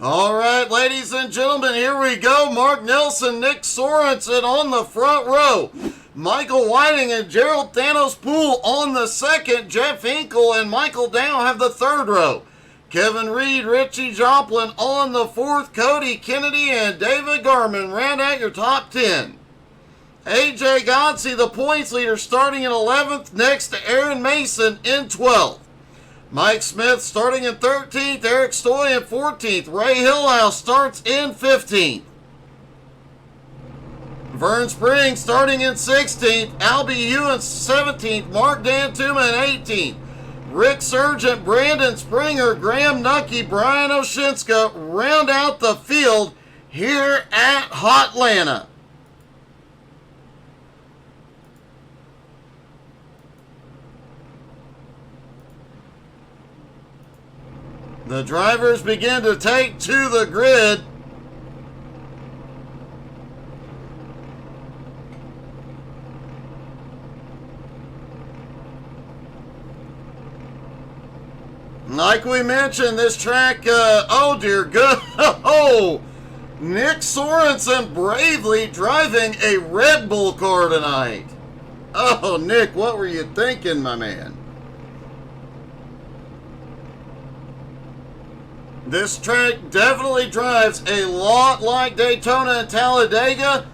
All right, ladies and gentlemen, here we go. Mark Nelson, Nick Sorensen on the front row. Michael Whiting and Gerald Thanos Poole on the second. Jeff Hinkle and Michael Dow have the third row. Kevin Reed, Richie Joplin on the fourth. Cody Kennedy and David Garman round out your top 10. AJ Godsey, the points leader, starting in 11th, next to Aaron Mason in 12th. Mike Smith starting in 13th, Eric Stoy in 14th. Ray Hillhouse starts in 15th. Vern Spring starting in 16th, Albie Ewan 17th, Mark Dantuma in 18th. Rick Sargent, Brandon Springer, Graham Nucky, Brian Oshinska round out the field here at Hotlanta. The drivers begin to take to the grid. Like we mentioned, this track, oh dear God, oh, Nick Sorensen bravely driving a Red Bull car tonight. Oh, Nick, what were you thinking, my man? This track definitely drives a lot like Daytona and Talladega,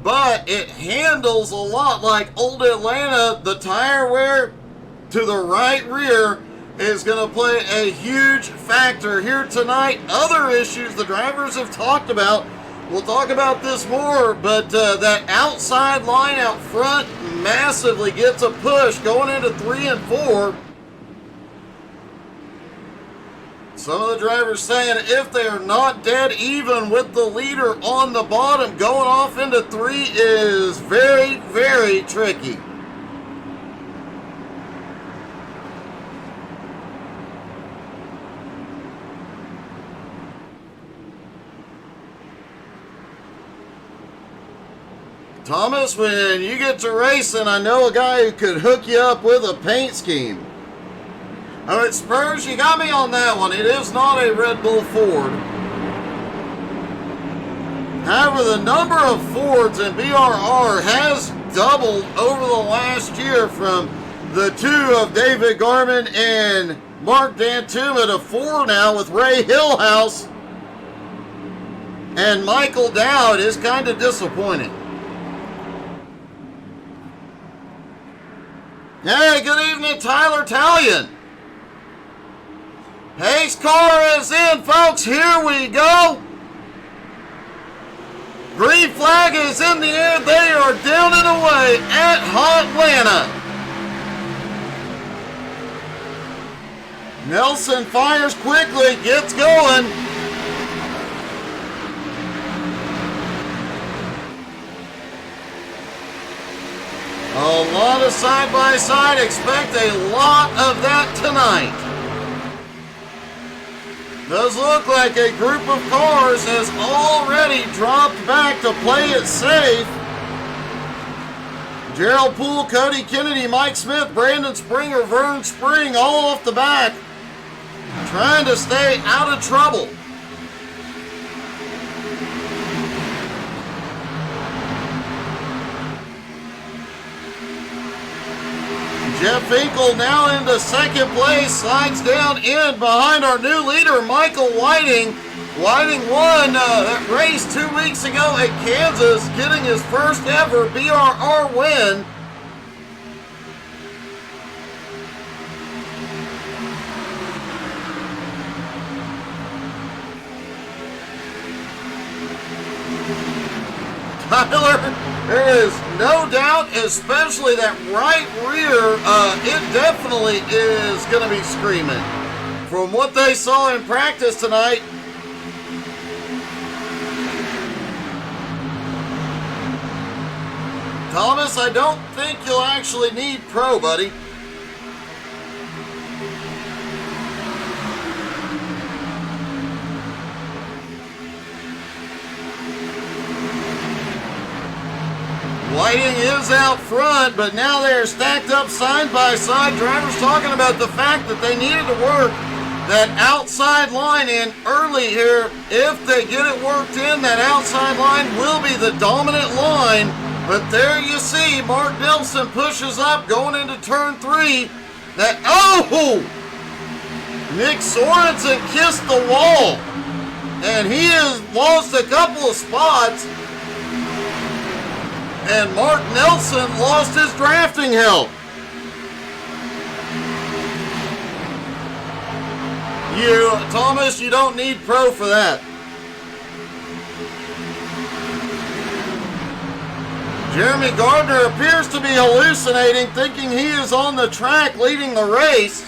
but it handles a lot like Old Atlanta. The tire wear to the right rear is going to play a huge factor here tonight. Other issues the drivers have talked about, we'll talk about this more, but that outside line out front massively gets a push going into 3 and 4. Some of the drivers saying if they are not dead even with the leader on the bottom, going off into 3 is very, very tricky. Thomas, when you get to racing, I know a guy who could hook you up with a paint scheme. All right, Spurs, you got me on that one. It is not a Red Bull Ford. However, the number of Fords in BRR has doubled over the last year from the 2 of David Garman and Mark Dantuma to 4 now with Ray Hillhouse and Michael Dow. It is kind of disappointing. Hey, good evening, Tyler Talion. Pace car is in, folks. Here we go. Green flag is in the air. They are down and away at Hotlanta. Nelson fires quickly, gets going. A lot of side-by-side. Expect a lot of that tonight. Does look like a group of cars has already dropped back to play it safe. Gerald Poole, Cody Kennedy, Mike Smith, Brandon Springer, Vern Spring all off the back, trying to stay out of trouble. Jeff Hinkle now into second place, slides down in behind our new leader, Michael Whiting. Whiting won that race 2 weeks ago at Kansas, getting his first ever BRR win. Tyler, there is no doubt, especially that right rear, it definitely is going to be screaming. From what they saw in practice tonight, Thomas, I don't think you'll actually need pro, buddy. Whiting is out front, but now they're stacked up side by side. Drivers talking about the fact that they needed to work that outside line in early here. If they get it worked in, that outside line will be the dominant line. But there you see, Mark Nelson pushes up going into turn 3. Nick Sorensen kissed the wall. And he has lost a couple of spots. And Mark Nelson lost his drafting help. Thomas, you don't need pro for that. Jeremy Gardner appears to be hallucinating, thinking he is on the track leading the race.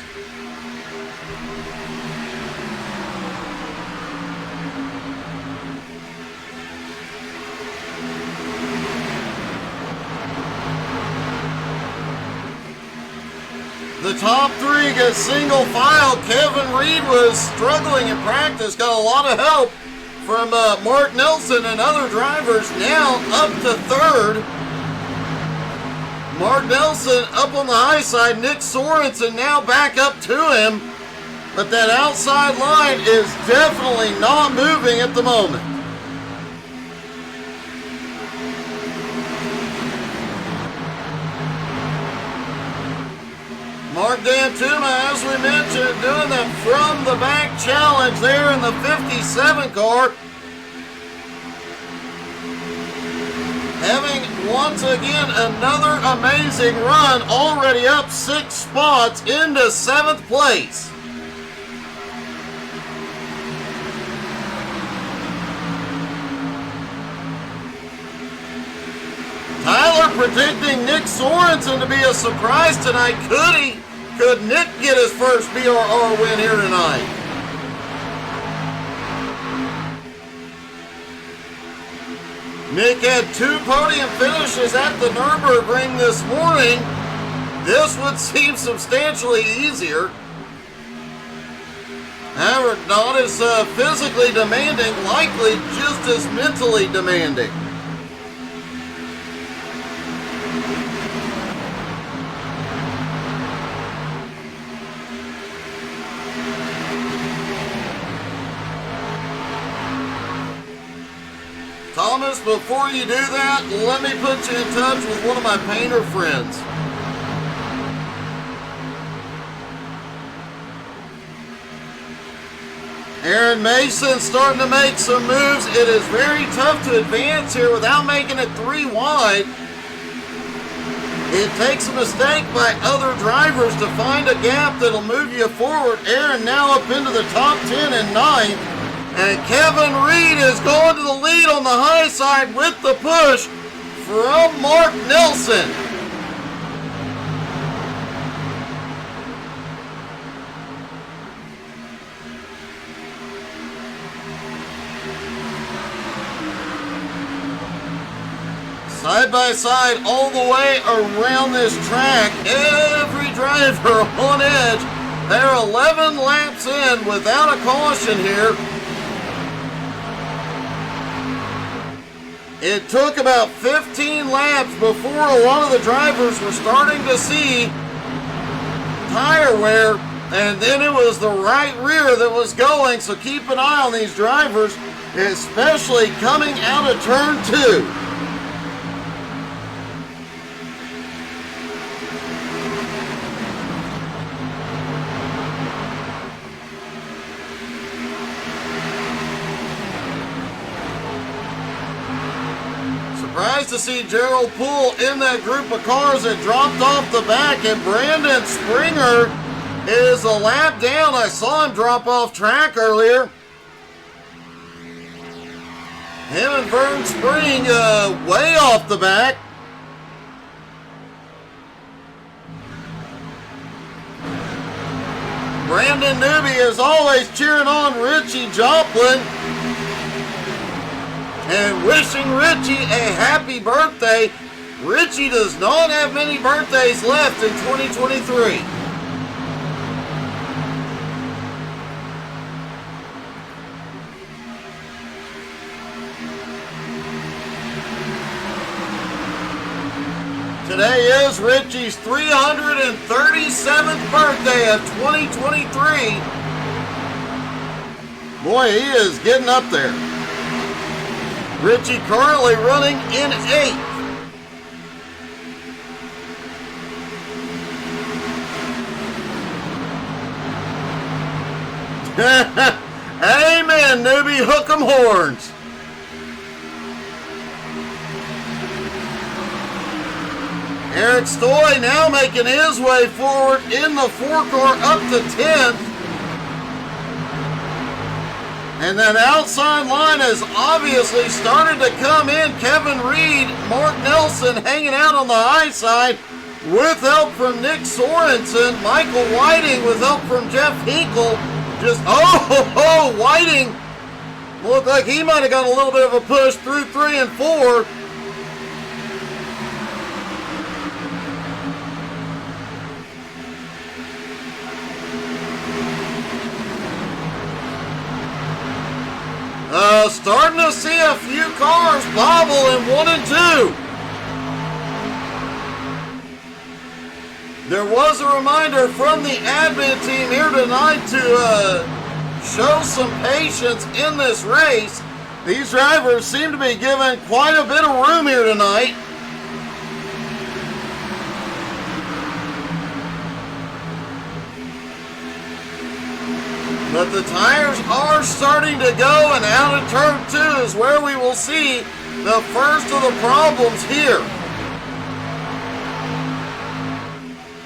The top 3 get single file. Kevin Reed was struggling in practice, got a lot of help from Mark Nelson and other drivers. Now up to 3rd. Mark Nelson up on the high side. Nick Sorensen now back up to him. But that outside line is definitely not moving at the moment. Mark Dantuma, as we mentioned, doing that from the back challenge there in the 57 car. Having once again another amazing run, already up 6 spots into 7th place. Tyler predicting Nick Sorensen to be a surprise tonight. Could Nick get his first BRR win here tonight? Nick had 2 podium finishes at the Nürburgring this morning. This would seem substantially easier. However, not as physically demanding, likely just as mentally demanding. Thomas, before you do that, let me put you in touch with one of my painter friends. Aaron Mason starting to make some moves. It is very tough to advance here without making it 3 wide. It takes a mistake by other drivers to find a gap that'll move you forward. Aaron now up into the top 10 and 9th. And Kevin Reed is going to the lead on the high side with the push from Mark Nelson. Side by side all the way around this track. Every driver on edge. They're 11 laps in without a caution here. It took about 15 laps before a lot of the drivers were starting to see tire wear, and then it was the right rear that was going, so keep an eye on these drivers, especially coming out of turn 2. Surprised to see Gerald Poole in that group of cars that dropped off the back, and Brandon Springer is a lap down. I saw him drop off track earlier. Him and Vern Spring way off the back. Brandon Newby is always cheering on Richie Joplin and wishing Richie a happy birthday. Richie does not have many birthdays left in 2023. Today is Richie's 337th birthday of 2023. Boy, he is getting up there. Richie currently running in 8th. Amen, newbie, hook 'em horns. Eric Stoy now making his way forward in the 4-car up to 10th. And that outside line has obviously started to come in. Kevin Reed, Mark Nelson hanging out on the high side with help from Nick Sorensen. Michael Whiting with help from Jeff Hinkle. Just, Whiting looked like he might have got a little bit of a push through 3 and 4. Starting to see a few cars bobble in 1 and 2. There was a reminder from the admin team here tonight to show some patience in this race. These drivers seem to be given quite a bit of room here tonight. But the tires are starting to go, and out of turn 2 is where we will see the first of the problems here.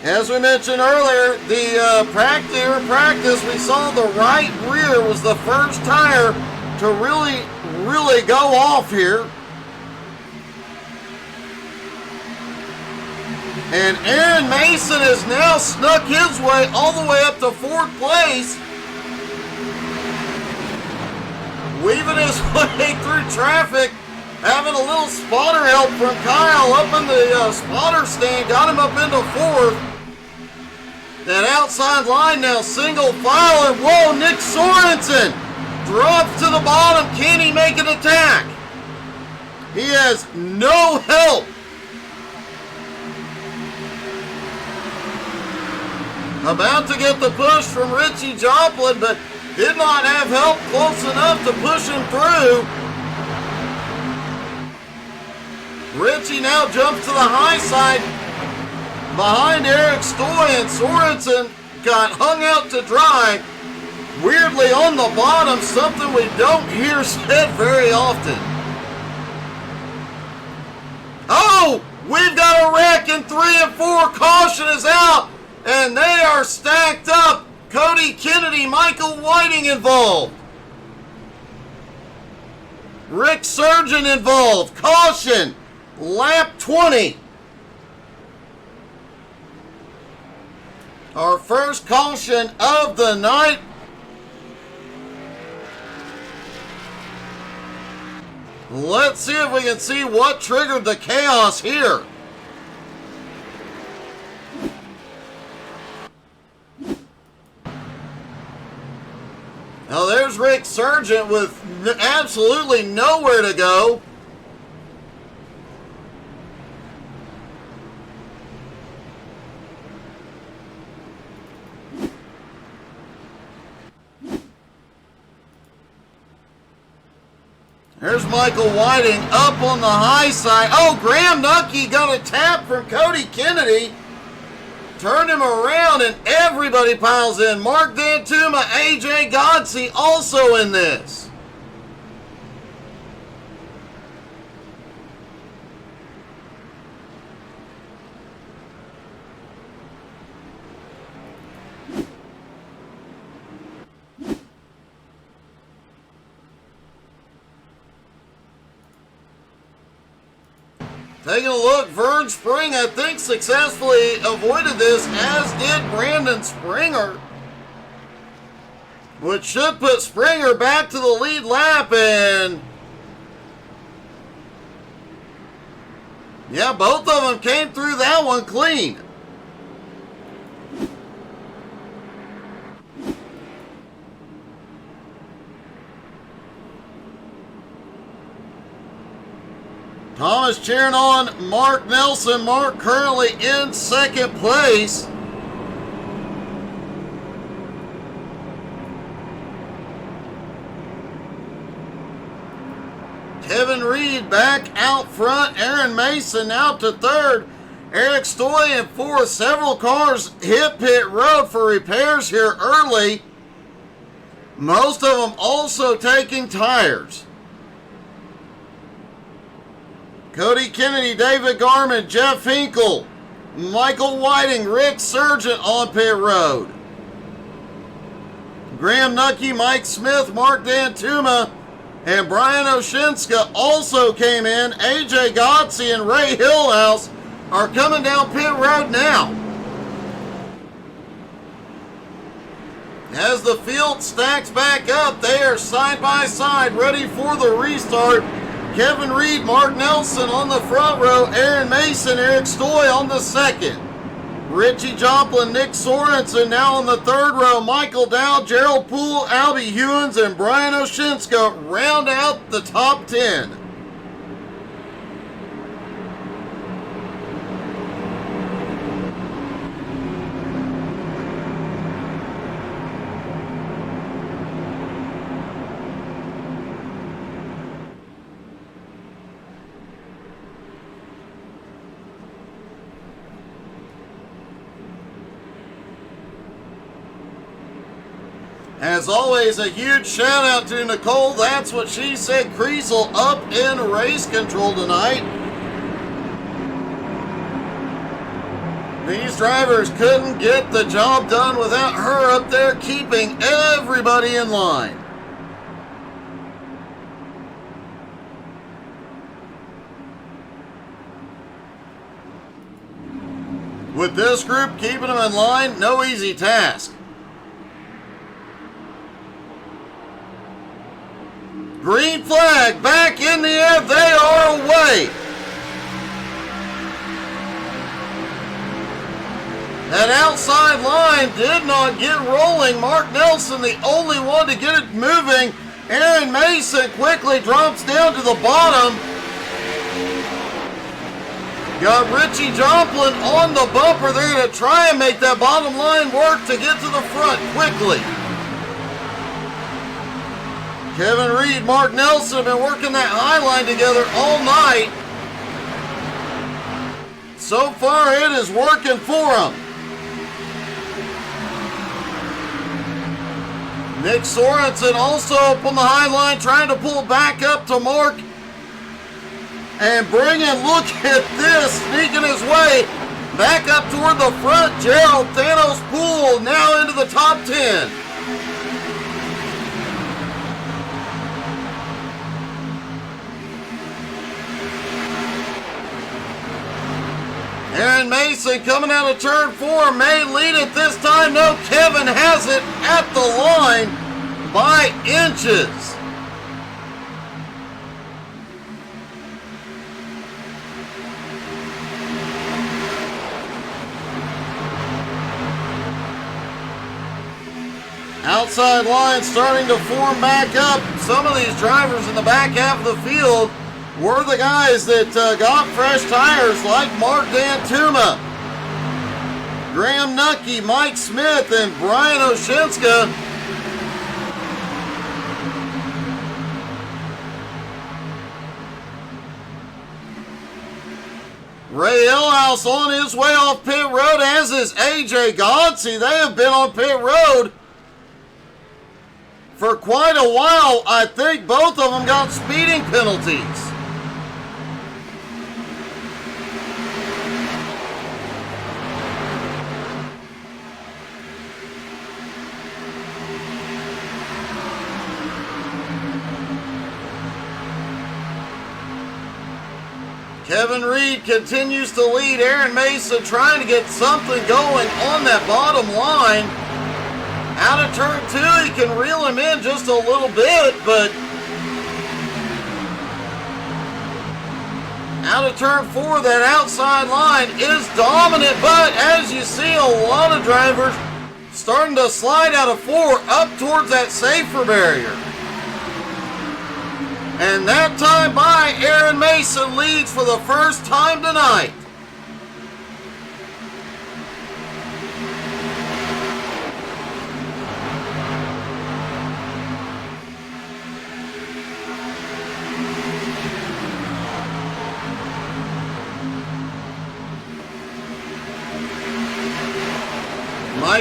As we mentioned earlier, the practice, we saw the right rear was the first tire to really go off here. And Aaron Mason has now snuck his way all the way up to 4th place. Weaving his way through traffic, having a little spotter help from Kyle up in the spotter stand, got him up into 4th. That outside line now single file, and whoa, Nick Sorensen drops to the bottom. Can he make an attack? He has no help. About to get the push from Richie Joplin, but did not have help close enough to push him through. Richie now jumps to the high side behind Eric Stoy, and Sorensen got hung out to dry. Weirdly on the bottom, something we don't hear said very often. Oh, we've got a wreck in 3 and 4. Caution is out, and they are stacked up. Cody Kennedy, Michael Whiting involved. Rick Surgeon involved. Caution, lap 20. Our first caution of the night. Let's see if we can see what triggered the chaos here. Now there's Rick Sargent with absolutely nowhere to go. There's Michael Whiting up on the high side. Oh, Graham Nucky got a tap from Cody Kennedy. Turned him around and everybody piles in. Mark Dantuma, AJ Godsey also in this. Taking a look, Vern Spring, I think, successfully avoided this, as did Brandon Springer. Which should put Springer back to the lead lap, and yeah, both of them came through that one clean. Thomas cheering on Mark Nelson. Mark currently in second place. Kevin Reed back out front. Aaron Mason out to third. Eric Stoy in fourth. Several cars hit pit road for repairs here early. Most of them also taking tires. Cody Kennedy, David Garman, Jeff Hinkle, Michael Whiting, Rick Sargent on pit road. Graham Nucky, Mike Smith, Mark Dantuma, and Brian Oshinska also came in. AJ Gotze and Ray Hillhouse are coming down pit road now. As the field stacks back up, they are side by side, ready for the restart. Kevin Reed, Mark Nelson on the front row, Aaron Mason, Eric Stoy on the second. Richie Joplin, Nick Sorensen now on the third row. Michael Dow, Gerald Poole, Albie Hewins, and Brian Oshinska round out the top 10. As always, a huge shout out to Nicole. That's what she said. Kriesel up in race control tonight. These drivers couldn't get the job done without her up there keeping everybody in line. With this group keeping them in line, no easy task. Green flag back in the air. They are away. That outside line did not get rolling. Mark Nelson, the only one to get it moving. Aaron Mason quickly drops down to the bottom. Got Richie Joplin on the bumper. They're going to try and make that bottom line work to get to the front quickly. Kevin Reed, Mark Nelson have been working that high line together all night. So far, it is working for them. Nick Sorensen also up on the high line, trying to pull back up to Mark. And bringing, look at this, sneaking his way back up toward the front. Gerald Thanos Poole now into the top 10. Aaron Mason coming out of turn 4 may lead it this time. No, Kevin has it at the line by inches. Outside line starting to form back up. Some of these drivers in the back half of the field were the guys that got fresh tires, like Mark Dantuma, Graham Nucky, Mike Smith, and Brian Oshinska. Ray Hillhouse on his way off pit road, as is AJ Gotze. They have been on pit road for quite a while. I think both of them got speeding penalties. Kevin Reed continues to lead. Aaron Mason trying to get something going on that bottom line. Out of turn 2, he can reel him in just a little bit, but out of turn 4, that outside line is dominant, but as you see, a lot of drivers starting to slide out of 4 up towards that safer barrier. And that time by Aaron Mason leads for the first time tonight.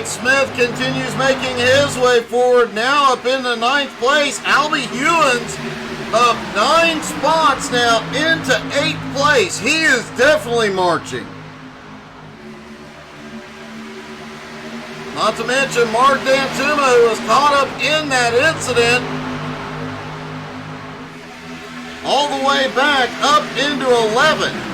Mike Smith continues making his way forward, now up into ninth place. Albie Hewins up 9 spots now into 8th place. He is definitely marching. Not to mention Mark Dantuma, who was caught up in that incident, all the way back up into 11th.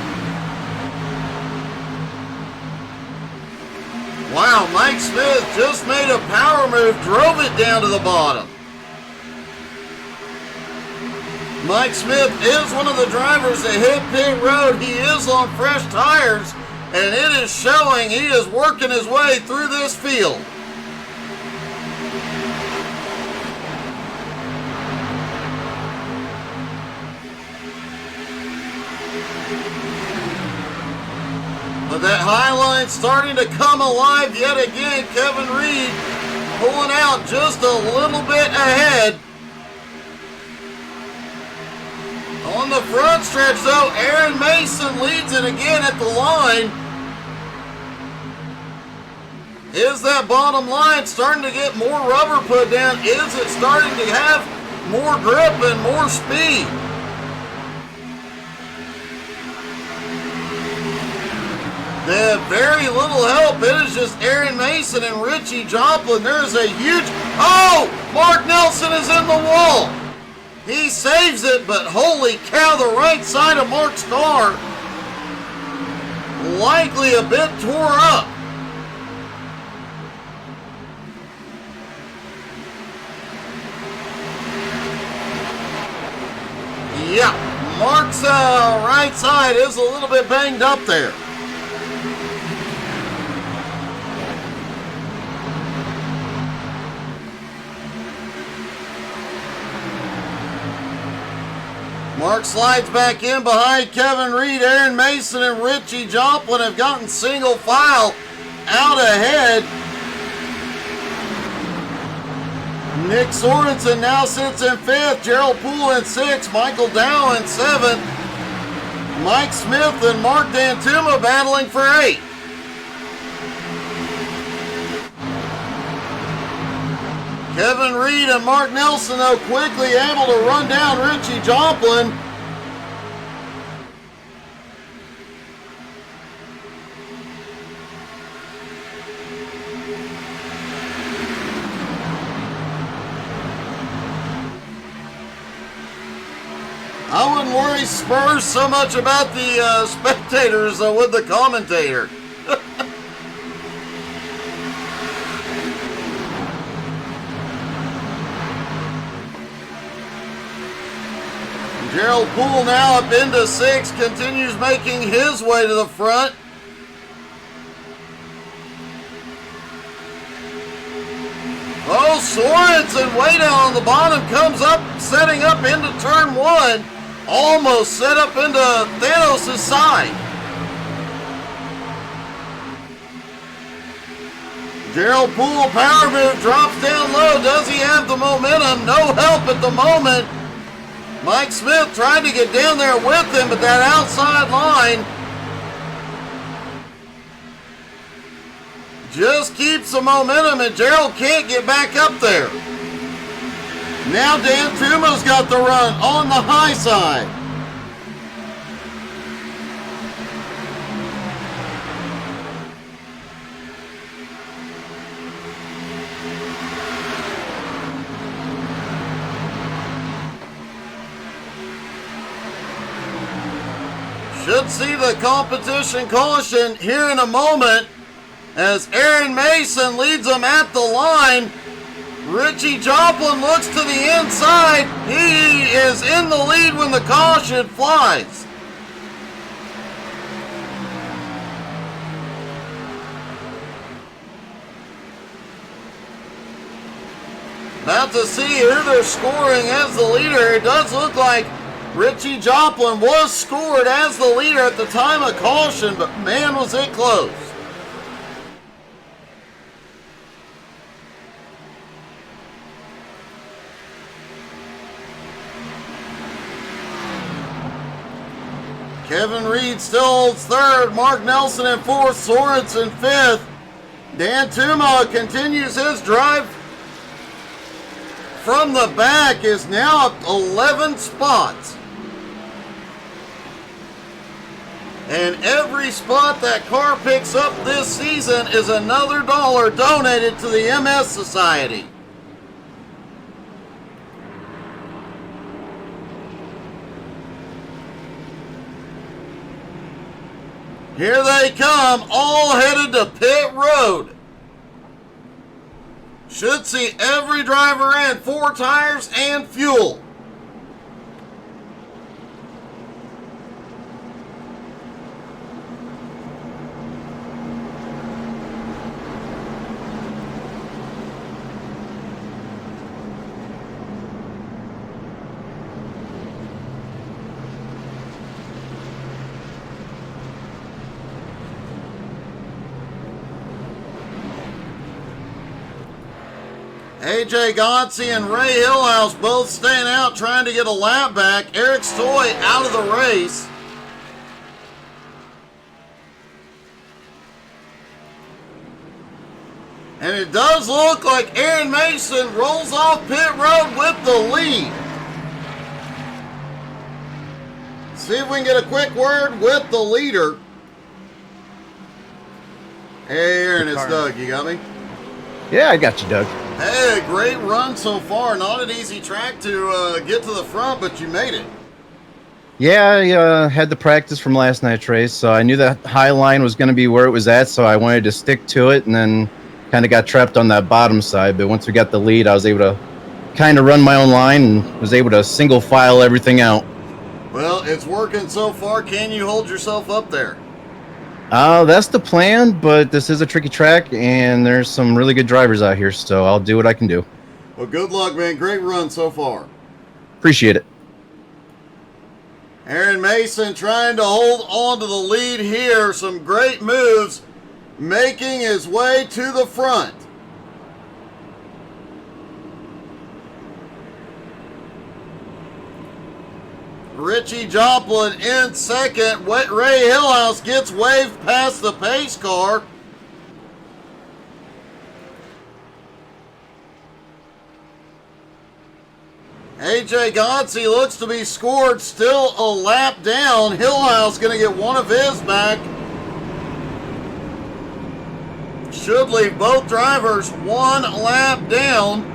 Wow, Mike Smith just made a power move, drove it down to the bottom. Mike Smith is one of the drivers that hit pit road. He is on fresh tires, and it is showing. He is working his way through this field. But that high line starting to come alive yet again. Kevin Reed pulling out just a little bit ahead. On the front stretch though, Aaron Mason leads it again at the line. Is that bottom line starting to get more rubber put down? Is it starting to have more grip and more speed? They have very little help. It is just Aaron Mason and Richie Joplin. There's a huge... Oh! Mark Nelson is in the wall. He saves it, but holy cow, the right side of Mark's car likely a bit tore up. Yeah, Mark's right side is a little bit banged up there. Mark slides back in behind Kevin Reed. Aaron Mason and Richie Joplin have gotten single file out ahead. Nick Sorensen now sits in 5th. Gerald Poole in 6th. Michael Dow in 7th. Mike Smith and Mark Dantuma battling for 8th. Kevin Reed and Mark Nelson, though, quickly able to run down Richie Joplin. I wouldn't worry Spurs so much about the spectators with the commentator. Gerald Poole now up into 6th, continues making his way to the front. Oh, Sorensen way down on the bottom, comes up, setting up into turn 1. Almost set up into Thanos' side. Gerald Poole, power move, drops down low. Does he have the momentum? No help at the moment. Mike Smith tried to get down there with him, but that outside line just keeps the momentum, and Gerald can't get back up there. Now Dantuma's got the run on the high side. Should see the competition caution here in a moment as Aaron Mason leads them at the line. Richie Joplin looks to the inside. He is in the lead when the caution flies. About to see who they're scoring as the leader. It does look like Richie Joplin was scored as the leader at the time of caution, but man, was it close. Kevin Reed still holds 3rd. Mark Nelson in 4th. Sorensen 5th. Dan Tuma continues his drive from the back, is now up 11 spots. And every spot that car picks up this season is another dollar donated to the MS Society. Here they come, all headed to pit road. Should see every driver in, 4 tires and fuel. AJ Gotze and Ray Hillhouse both staying out trying to get a lap back. Eric Stoy out of the race. And it does look like Aaron Mason rolls off pit road with the lead. See if we can get a quick word with the leader. Hey Aaron, it's Doug. You got me? Yeah, I got you, Doug. Hey, great run so far. Not an easy track to get to the front, but you made it. Yeah, I had the practice from last night's race, so I knew that high line was going to be where it was at, so I wanted to stick to it, and then kind of got trapped on that bottom side. But once we got the lead, I was able to kind of run my own line and was able to single file everything out. Well, it's working so far. Can you hold yourself up there? That's the plan, but this is a tricky track, and there's some really good drivers out here, so I'll do what I can do. Well, good luck, man. Great run so far. Appreciate it. Aaron Mason trying to hold on to the lead here. Some great moves, making his way to the front. Richie Joplin in second. Ray Hillhouse gets waved past the pace car. AJ Gotze looks to be scored, still a lap down. Hillhouse going to get one of his back. Should leave both drivers one lap down.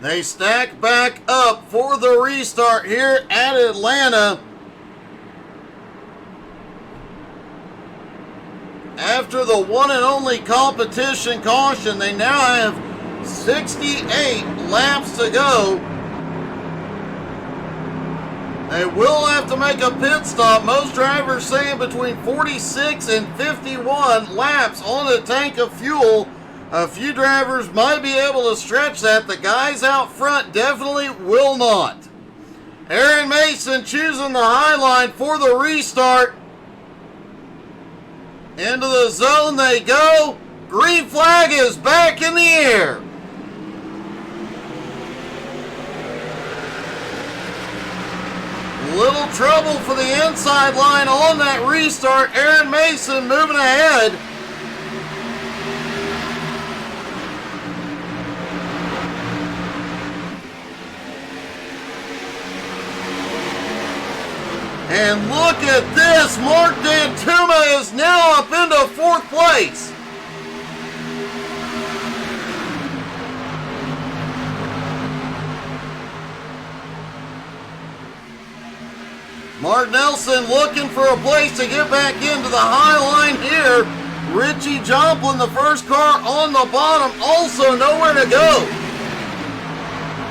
They stack back up for the restart here at Atlanta. After the one and only competition caution, they now have 68 laps to go. They will have to make a pit stop. Most drivers saying between 46 and 51 laps on a tank of fuel. A few drivers might be able to stretch that. The guys out front definitely will not. Aaron Mason choosing the high line for the restart. Into the zone they go. Green flag is back in the air. Little trouble for the inside line on that restart. Aaron Mason moving ahead. And look at this, Mark Dantuma is now up into fourth place. Mark Nelson looking for a place to get back into the high line here. Richie Joplin, the first car on the bottom, also nowhere to go.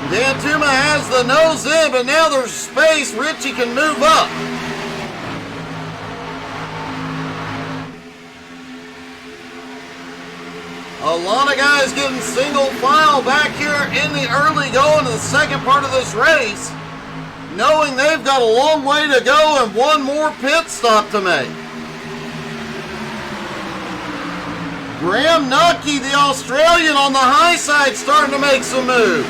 Dantuma has the nose in, but now there's space. Richie can move up. A lot of guys getting single file back here in the early going to the second part of this race, knowing they've got a long way to go and one more pit stop to make. Graham Nucky, the Australian, on the high side, starting to make some moves.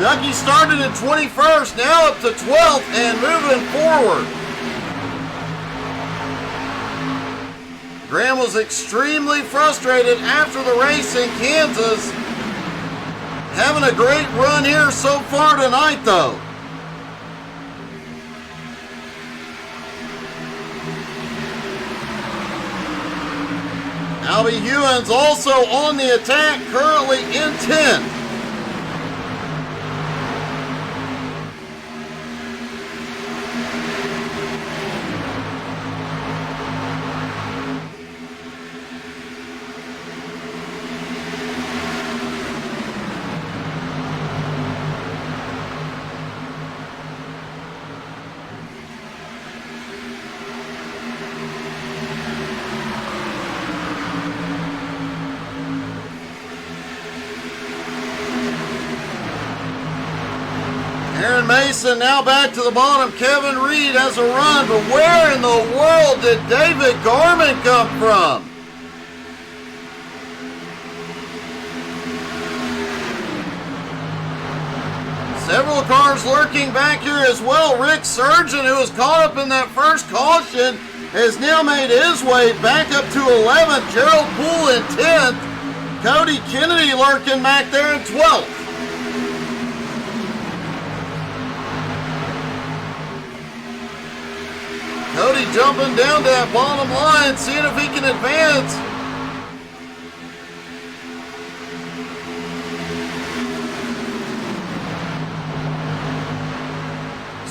Nucky started in 21st, now up to 12th and moving forward. Graham was extremely frustrated after the race in Kansas. Having a great run here so far tonight, though. Albie Hewins also on the attack, currently in 10th. Aaron Mason now back to the bottom. Kevin Reed has a run, but where in the world did David Garman come from? Several cars lurking back here as well. Rick Surgeon, who was caught up in that first caution, has now made his way back up to 11th. Gerald Poole in 10th. Cody Kennedy lurking back there in 12th. Cody jumping down to that bottom line, seeing if he can advance.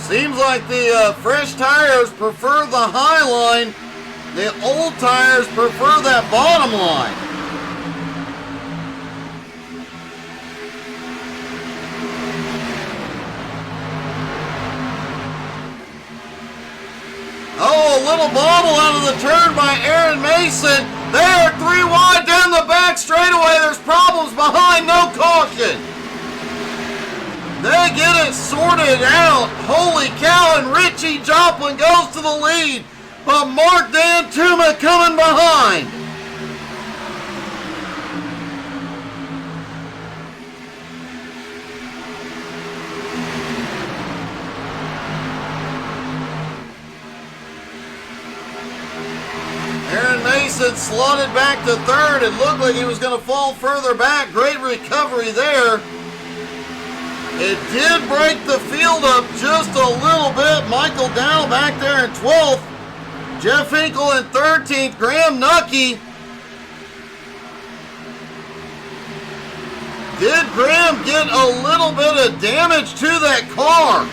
Seems like the fresh tires prefer the high line. The old tires prefer that bottom line. Oh, a little bobble out of the turn by Aaron Mason. They are 3 wide down the back straightaway. There's problems behind, no caution. They get it sorted out. Holy cow, and Richie Joplin goes to the lead. But Mark Dantuma coming behind. Aaron Mason slotted back to third. It looked like he was going to fall further back. Great recovery there. It did break the field up just a little bit. Michael Dow back there in 12th. Jeff Hinkle in 13th. Graham Nucky. Did Graham get a little bit of damage to that car?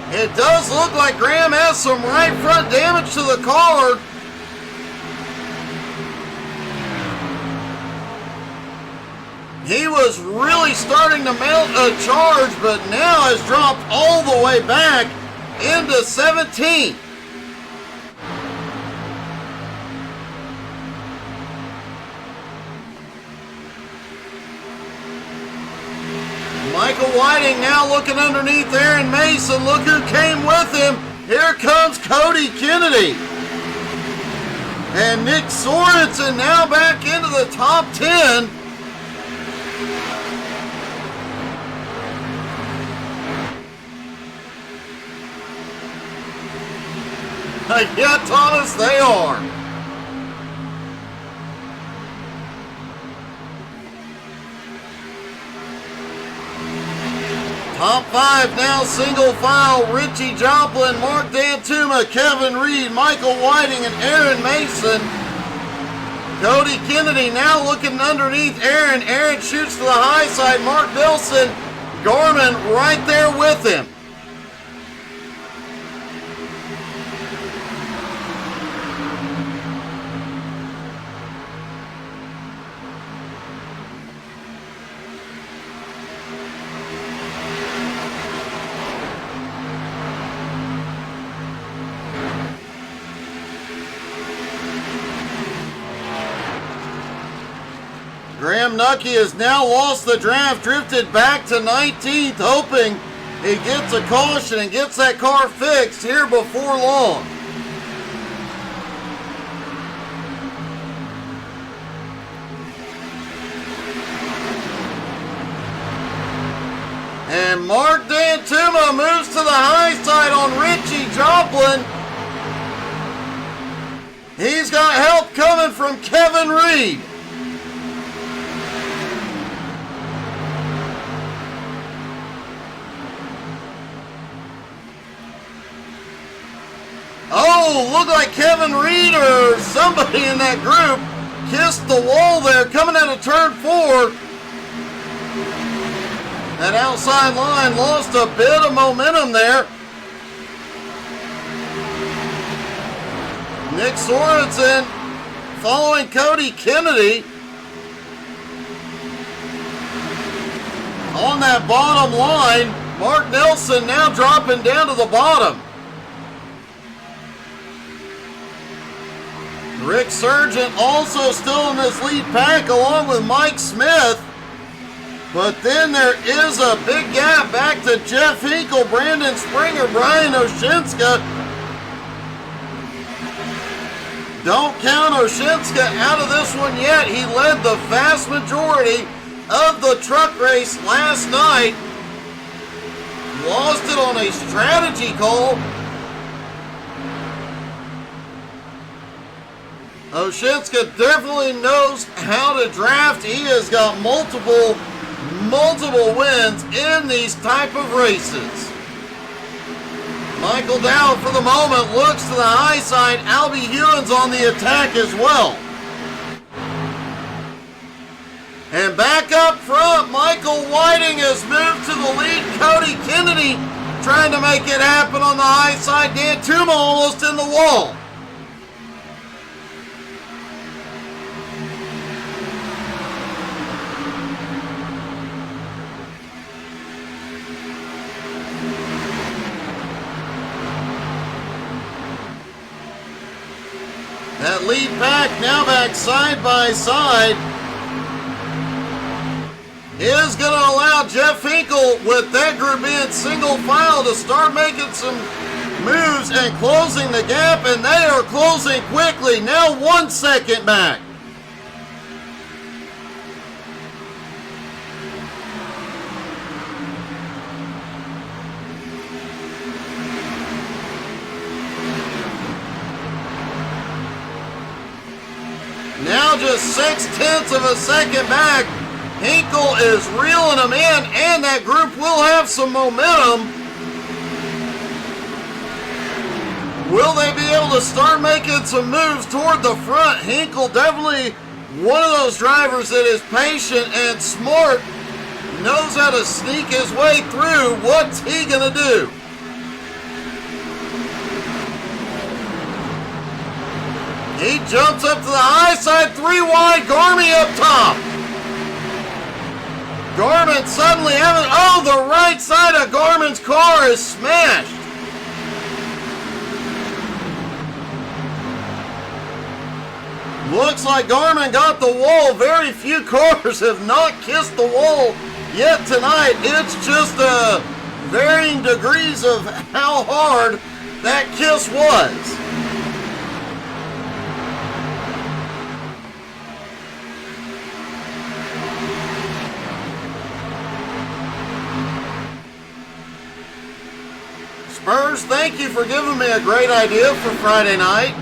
It does look like Graham has some right front damage to the car. He was really starting to mount a charge, but now has dropped all the way back into 17th. Michael Whiting now looking underneath Aaron Mason. Look who came with him. Here comes Cody Kennedy. And Nick Sorensen now back into the top 10. Yeah, Thomas, they are. Top 5 now, single file. Richie Joplin, Mark Dantuma, Kevin Reed, Michael Whiting, and Aaron Mason. Cody Kennedy now looking underneath Aaron. Aaron shoots to the high side. Mark Nelson, Garmin right there with him. Graham Nucky has now lost the draft, drifted back to 19th, hoping he gets a caution and gets that car fixed here before long. And Mark D'Antuma moves to the high side on Richie Joplin. He's got help coming from Kevin Reed. Oh, look like Kevin Reed or somebody in that group kissed the wall there coming out of turn 4. That outside line lost a bit of momentum there. Nick Sorensen following Cody Kennedy. On that bottom line, Mark Nelson now dropping down to the bottom. Rick Sargent also still in this lead pack along with Mike Smith. But then there is a big gap back to Jeff Hinkle, Brandon Springer, Brian Oshinska. Don't count Oshinska out of this one yet. He led the vast majority of the truck race last night. Lost it on a strategy call. Oshinska definitely knows how to draft. He has got multiple wins in these type of races. Michael Dowd for the moment looks to the high side. Albie Hewins on the attack as well. And back up front, Michael Whiting has moved to the lead. Cody Kennedy trying to make it happen on the high side. D'Antuma almost in the wall. That lead pack now back side by side is going to allow Jeff Hinkle, with that group being single file, to start making some moves and closing the gap, and they are closing quickly. Now 1 second back. Now just 0.6 of a second back. Hinkle is reeling them in, and that group will have some momentum. Will they be able to start making some moves toward the front? Hinkle definitely one of those drivers that is patient and smart, knows how to sneak his way through. What's he gonna do? He jumps up to the high side, 3 wide, Gourmet up top. Gorman suddenly having, oh, the right side of Gorman's car is smashed. Looks like Gorman got the wall. Very few cars have not kissed the wall yet tonight. It's just varying degrees of how hard that kiss was. Spurs, thank you for giving me a great idea for Friday night.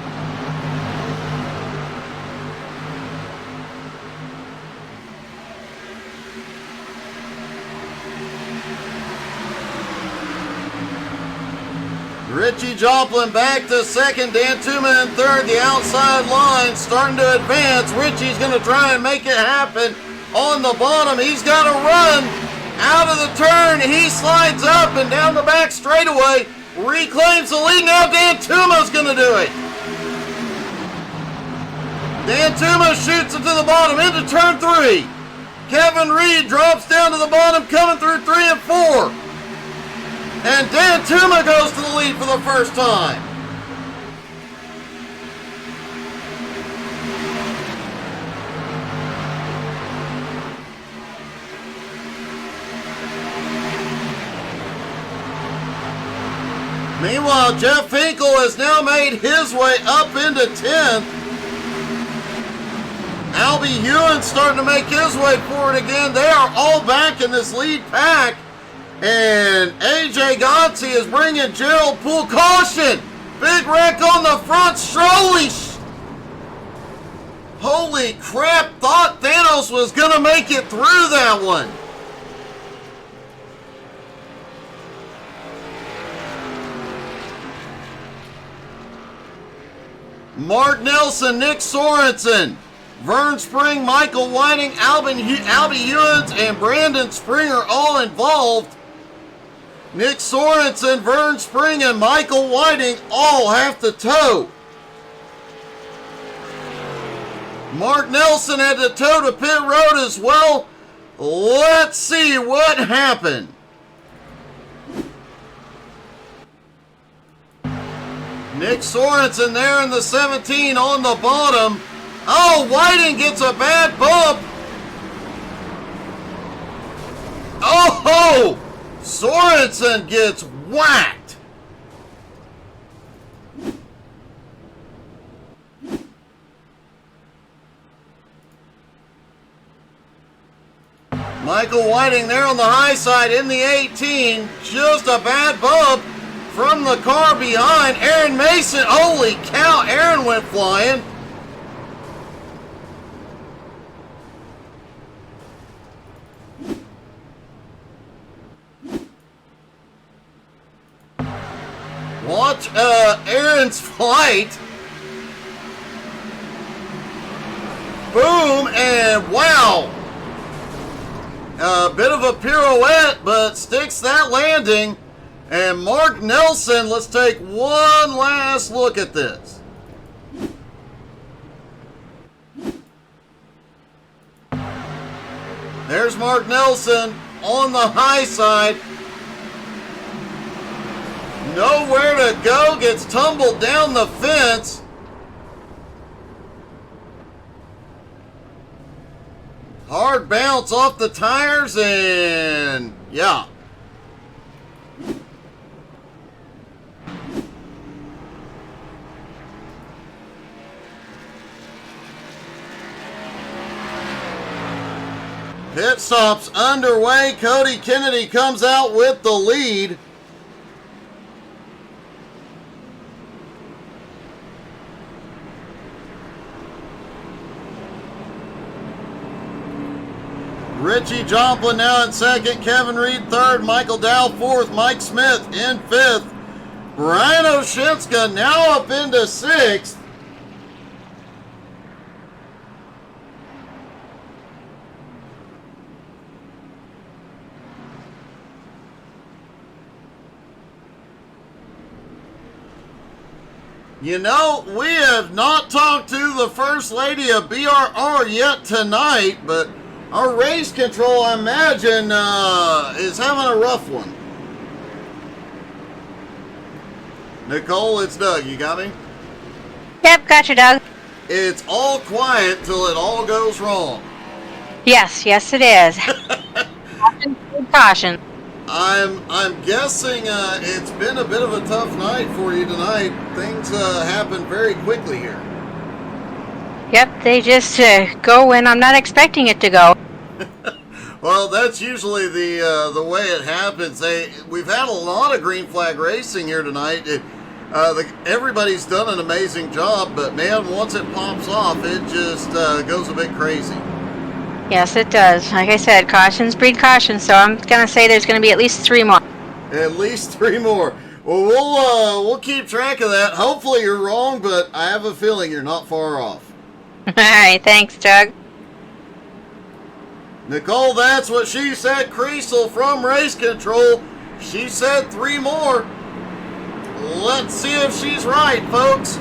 Richie Joplin back to second, D'Antuma in third. The outside line starting to advance. Richie's going to try and make it happen on the bottom. He's got to run out of the turn. He slides up and down the back straightaway. Reclaims the lead. Now D'Antuma's going to do it. D'Antuma shoots it to the bottom into turn 3. Kevin Reed drops down to the bottom, coming through 3 and 4. And D'Antuma goes to the lead for the first time. Meanwhile, Jeff Hinkle has now made his way up into 10th. Albie Ewan's starting to make his way forward again. They are all back in this lead pack. And AJ Gotze is bringing Gerald Poole. Caution! Big wreck on the front. Holy crap. Thought Thanos was going to make it through that one. Mark Nelson, Nick Sorensen, Vern Spring, Michael Whiting, Albie Ewens, and Brandon Springer all involved. Nick Sorensen, Vern Spring, and Michael Whiting all have to tow. Mark Nelson had to tow to pit road as well. Let's see what happened. Nick Sorensen there in the 17 on the bottom. Oh, Whiting gets a bad bump. Oh, Sorensen gets whacked. Michael Whiting there on the high side in the 18. Just a bad bump from the car behind. Aaron Mason, holy cow, Aaron went flying. Watch Aaron's flight. Boom, and wow. A bit of a pirouette, but sticks that landing. And Mark Nelson, let's take one last look at this. There's Mark Nelson on the high side. Nowhere to go, gets tumbled down the fence. Hard bounce off the tires, and yeah. Pit stops underway. Cody Kennedy comes out with the lead. Richie Joplin now in second, Kevin Reed third, Michael Dow fourth, Mike Smith in fifth, Brian Oshinska now up into sixth. You know, we have not talked to the First Lady of BRR yet tonight, but our race control, I imagine, is having a rough one. Nicole, it's Doug. You got me? Yep, got you, Doug. It's all quiet till it all goes wrong. Yes, it is. Caution. I'm guessing it's been a bit of a tough night for you tonight. Things happen very quickly here. Yep, they just go when I'm not expecting it to go. Well, that's usually the way it happens. We've had a lot of green flag racing here tonight. Everybody's done an amazing job, but man, once it pops off, it just goes a bit crazy. Yes, it does. Like I said, cautions breed caution, so I'm going to say there's going to be at least 3 more. At least 3 more. Well, we'll keep track of that. Hopefully you're wrong, but I have a feeling you're not far off. All right, thanks, Doug. Nicole, that's what she said. Creasel from Race Control, she said 3 more. Let's see if she's right, folks.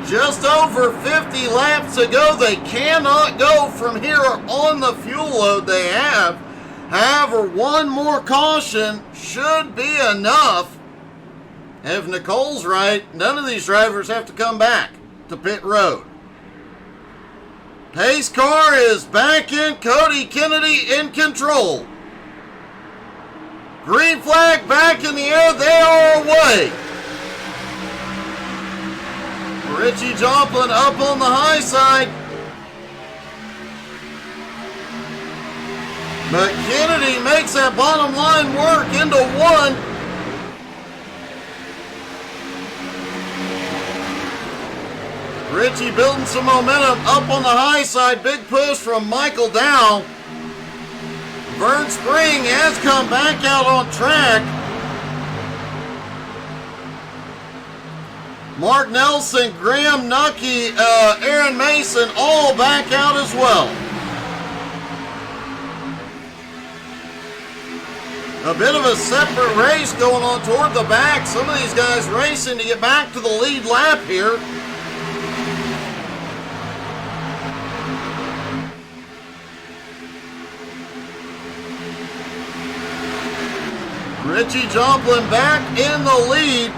Just over 50 laps to go. They cannot go from here on the fuel load they have. However, 1 more caution should be enough. If Nicole's right, none of these drivers have to come back to pit road. Pace car is back in. Cody Kennedy in control. Green flag back in the air. They are away. Richie Joplin up on the high side. But Kennedy makes that bottom line work into one. Richie building some momentum up on the high side. Big push from Michael Dow. Vern Spring has come back out on track. Mark Nelson, Graham Nucky, Aaron Mason all back out as well. A bit of a separate race going on toward the back. Some of these guys racing to get back to the lead lap here. Richie Joplin back in the lead.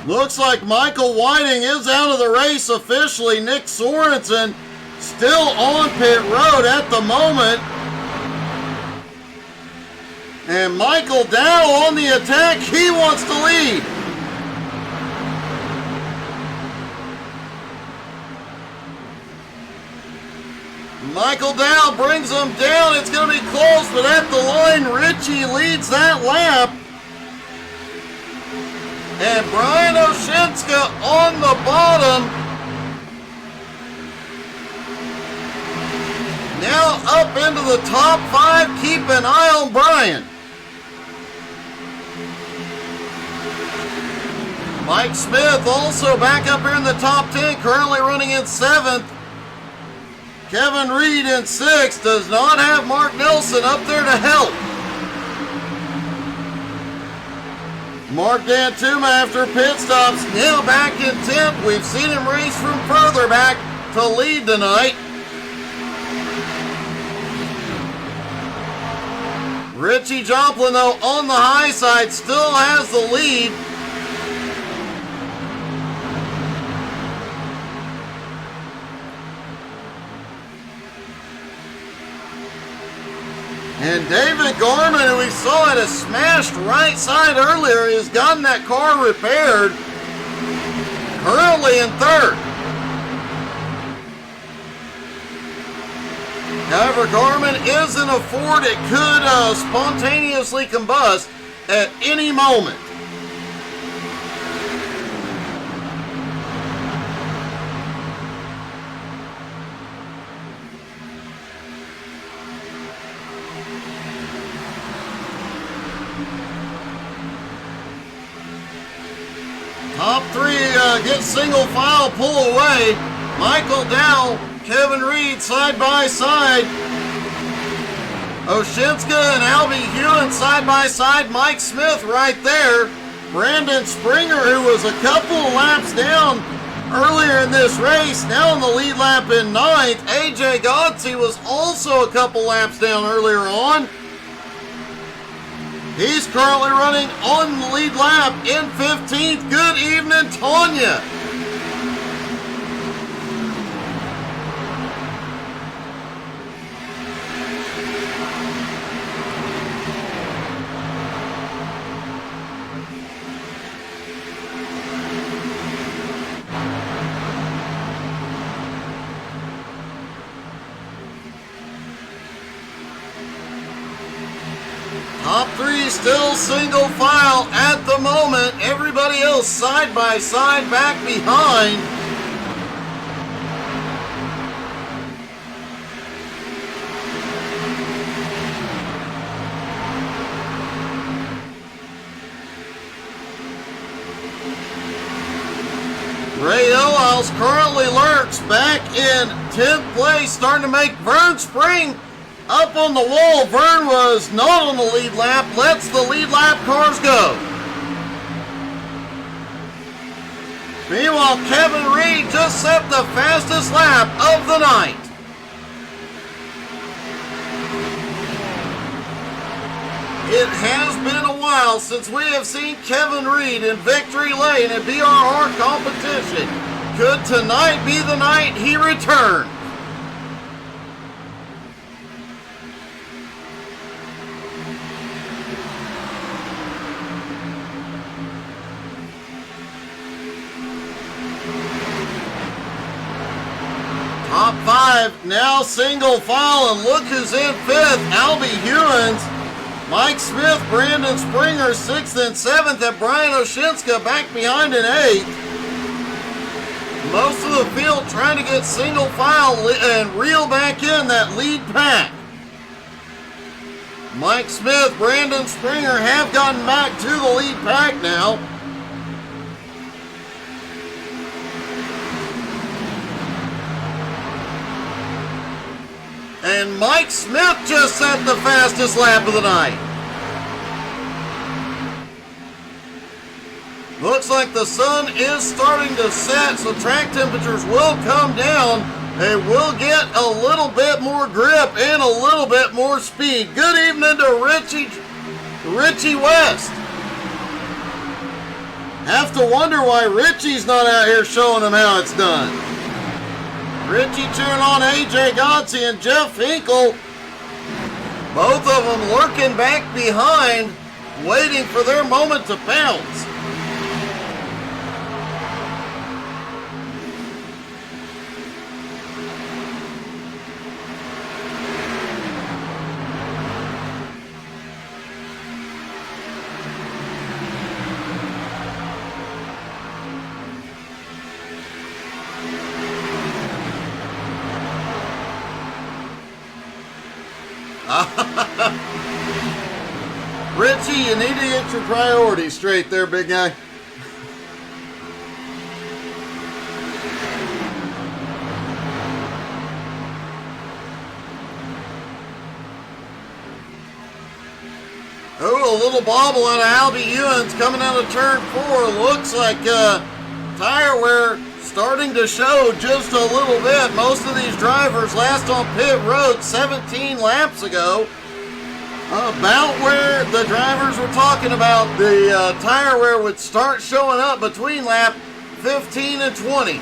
Looks like Michael Whiting is out of the race officially. Nick Sorensen still on pit road at the moment. And Michael Dow on the attack. He wants to lead. Michael Dow brings him down. It's going to be close, but at the line, Richie leads that lap. And Brian Oshinska on the bottom. Now up into the top 5. Keep an eye on Brian. Mike Smith also back up here in the top 10, currently running in 7th. Kevin Reed in 6th. Does not have Mark Nelson up there to help. Mark Dantuma after pit stops, now back in 10th. We've seen him race from further back to lead tonight. Richie Joplin, though, on the high side, still has the lead. And David Gorman, who we saw had a smashed right side earlier, has gotten that car repaired. Currently in 3rd. However, Gorman is in a Ford. It could spontaneously combust at any moment. Top 3 get single file, pull away. Michael Dow, Kevin Reed side by side. Oshinska and Albie Hewen side by side. Mike Smith right there. Brandon Springer, who was a couple laps down earlier in this race, now in the lead lap in 9th. AJ Godsey was also a couple laps down earlier on. He's currently running on the lead lap in 15th. Good evening, Tanya. Top 3 still single file at the moment. Everybody else side by side back behind. Ray Elhouse currently lurks back in 10th place, starting to make Vern Spring up on the wall. Vern was not on the lead lap. Lets the lead lap cars go. Meanwhile, Kevin Reed just set the fastest lap of the night. It has been a while while since we have seen Kevin Reed in victory lane in BRR competition. Could tonight be the night he returned? Top 5 now single file, and look who's in 5th. Albie Hewins, Mike Smith, Brandon Springer 6th and 7th, and Brian Oshinska back behind in 8th. Most of the field trying to get single file and reel back in that lead pack. Mike Smith, Brandon Springer have gotten back to the lead pack now. And Mike Smith just set the fastest lap of the night. Looks like the sun is starting to set, so track temperatures will come down and we'll get a little bit more grip and a little bit more speed. Good evening to Richie West. Have to wonder why Richie's not out here showing them how it's done. Richie cheering on AJ Godsey and Jeff Hinkle. Both of them lurking back behind, waiting for their moment to pounce. Richie, you need to get your priorities straight there, big guy. Oh, a little bobble out of Albie Ewins coming out of turn 4. Looks like tire wear starting to show just a little bit. Most of these drivers last on pit road 17 laps ago. About where the drivers were talking about the tire wear would start showing up between lap 15 and 20.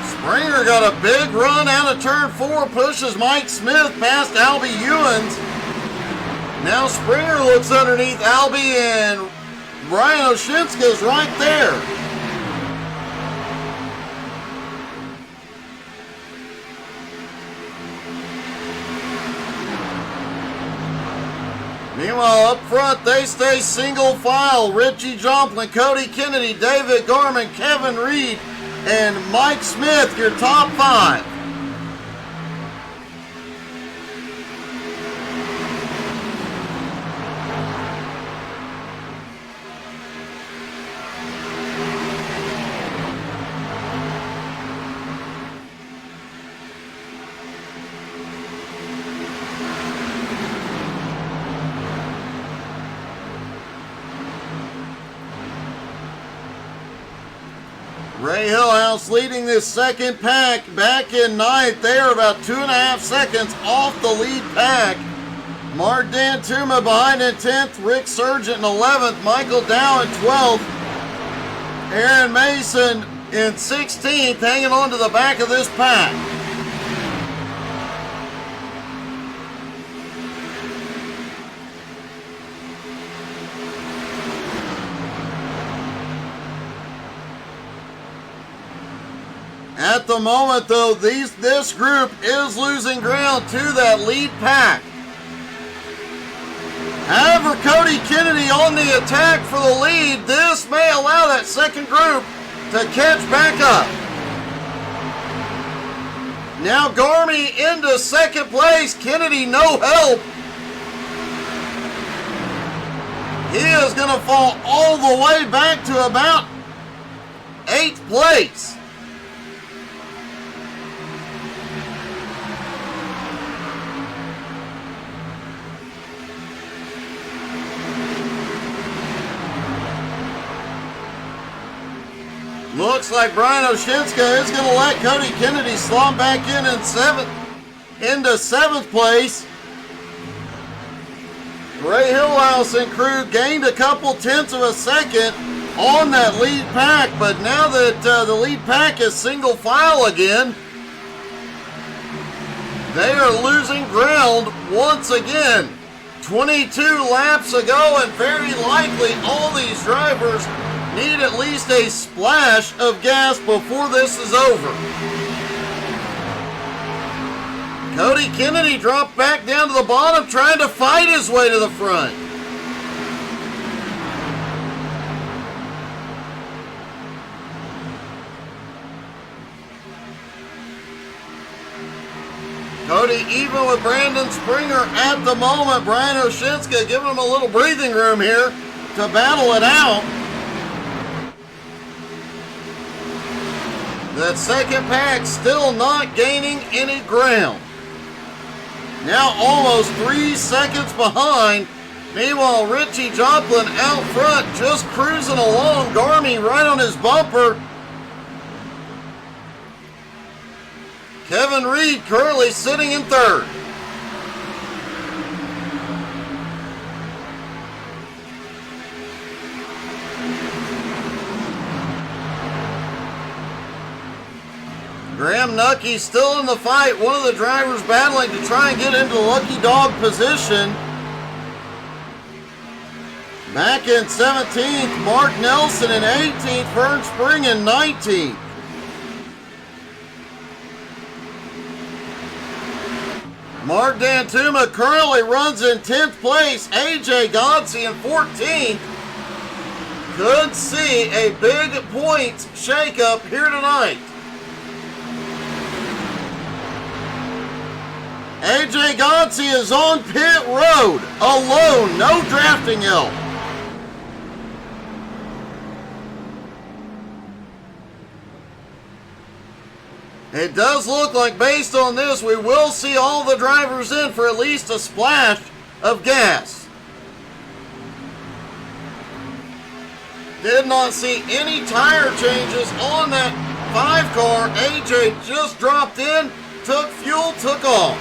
Springer got a big run out of turn 4, pushes Mike Smith past Albie Ewins. Now Springer looks underneath Albie, and Brian Oshinska's right there. Meanwhile, up front, they stay single file. Richie Jomplin, Cody Kennedy, David Garman, Kevin Reed, and Mike Smith, your top 5. Ray Hillhouse leading this second pack, back in 9th. They are about 2.5 seconds off the lead pack. Mark Dantuma behind in 10th. Rick Sargent in 11th. Michael Dow in 12th. Aaron Mason in 16th, hanging on to the back of this pack. At the moment, though, this group is losing ground to that lead pack. However, Cody Kennedy on the attack for the lead. This may allow that second group to catch back up. Now Gourmet into second place. Kennedy no help. He is going to fall all the way back to about 8th place. Looks like Brian Oshinska is going to let Cody Kennedy slump back into seventh place. Ray Hillhouse and crew gained a couple tenths of a second on that lead pack, but now that the lead pack is single file again, they are losing ground once again. 22 laps ago, and very likely all these drivers need at least a splash of gas before this is over. Cody Kennedy dropped back down to the bottom, trying to fight his way to the front. Cody even with Brandon Springer at the moment. Brian Oshinska giving him a little breathing room here to battle it out. That second pack still not gaining any ground. Now almost 3 seconds behind. Meanwhile, Richie Joplin out front just cruising along. Garmy right on his bumper. Kevin Reed currently sitting in third. Graham Nucky still in the fight. One of the drivers battling to try and get into the lucky dog position. Back in 17th, Mark Nelson in 18th, Vern Spring in 19th. Mark Dantuma currently runs in 10th place. AJ Godsey in 14th. Could see a big points shakeup here tonight. AJ Godsey is on pit road, alone, no drafting help. It does look like, based on this, we will see all the drivers in for at least a splash of gas. Did not see any tire changes on that 5 car. AJ just dropped in, took fuel, took off.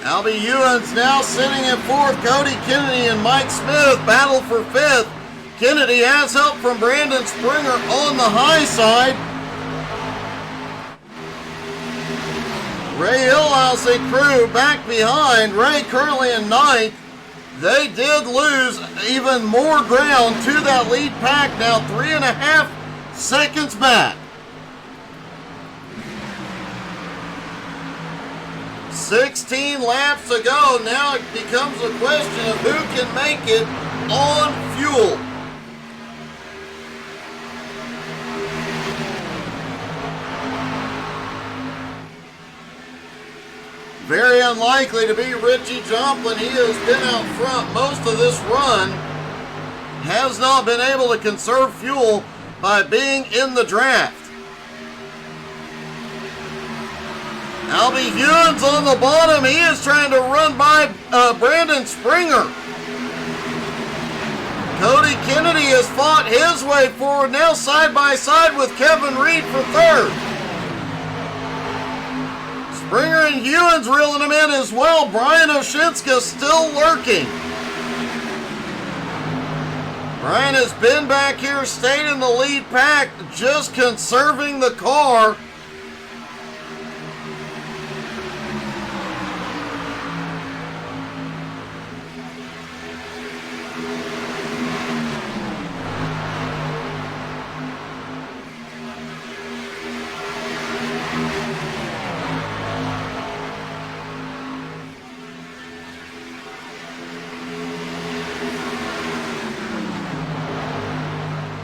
Albie Ewens now sitting in fourth. Cody Kennedy and Mike Smith battle for fifth. Kennedy has help from Brandon Springer on the high side. Ray Hillhouse and crew back behind. Ray currently in ninth. They did lose even more ground to that lead pack, now 3.5 seconds back. 16 laps to go. Now it becomes a question of who can make it on fuel. Very unlikely to be Richie Joplin. He has been out front most of this run. Has not been able to conserve fuel by being in the draft. Albie Ewens on the bottom. He is trying to run by Brandon Springer. Cody Kennedy has fought his way forward, now side by side with Kevin Reed for third. Springer and Ewens reeling him in as well. Brian Oshinska still lurking. Brian has been back here, stayed in the lead pack, just conserving the car.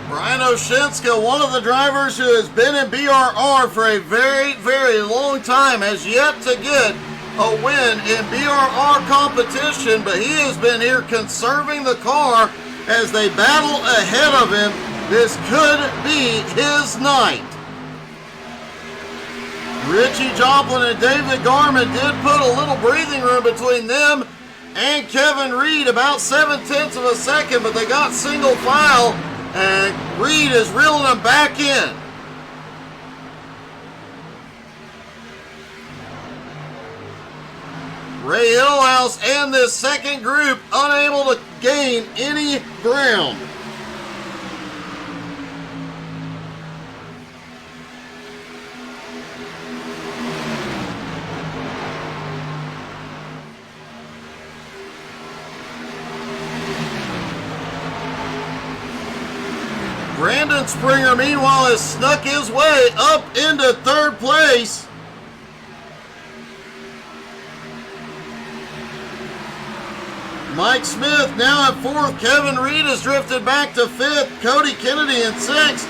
Brian Oshinska, one of the drivers who has been in BRR for a very, very long time, has yet to get a win in BRR competition, but he has been here conserving the car as they battle ahead of him. This could be his night. Richie Joplin and David Garman did put a little breathing room between them and Kevin Reed, about 7/10 of a second, but they got single file, and Reed is reeling them back in. Ray Hillhouse and this second group unable to gain any ground. Brandon Springer, meanwhile, has snuck his way up into third place. Mike Smith now at fourth. Kevin Reed has drifted back to fifth. Cody Kennedy in sixth.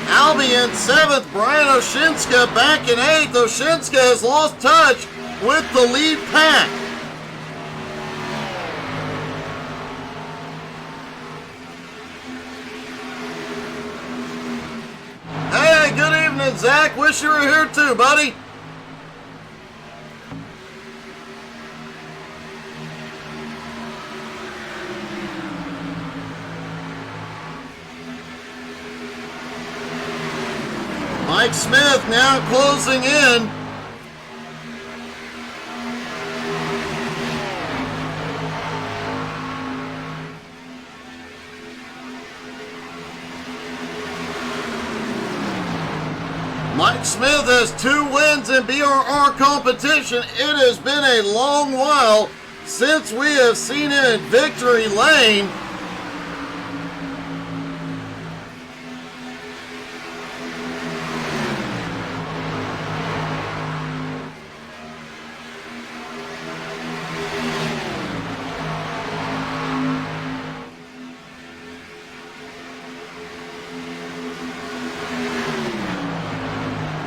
Albie in seventh. Brian Oshinska back in eighth. Oshinska has lost touch with the lead pack. Hey, good evening, Zach. Wish you were here too, buddy. Mike Smith now closing in. Mike Smith has 2 wins in BRR competition. It has been a long while since we have seen him in victory lane.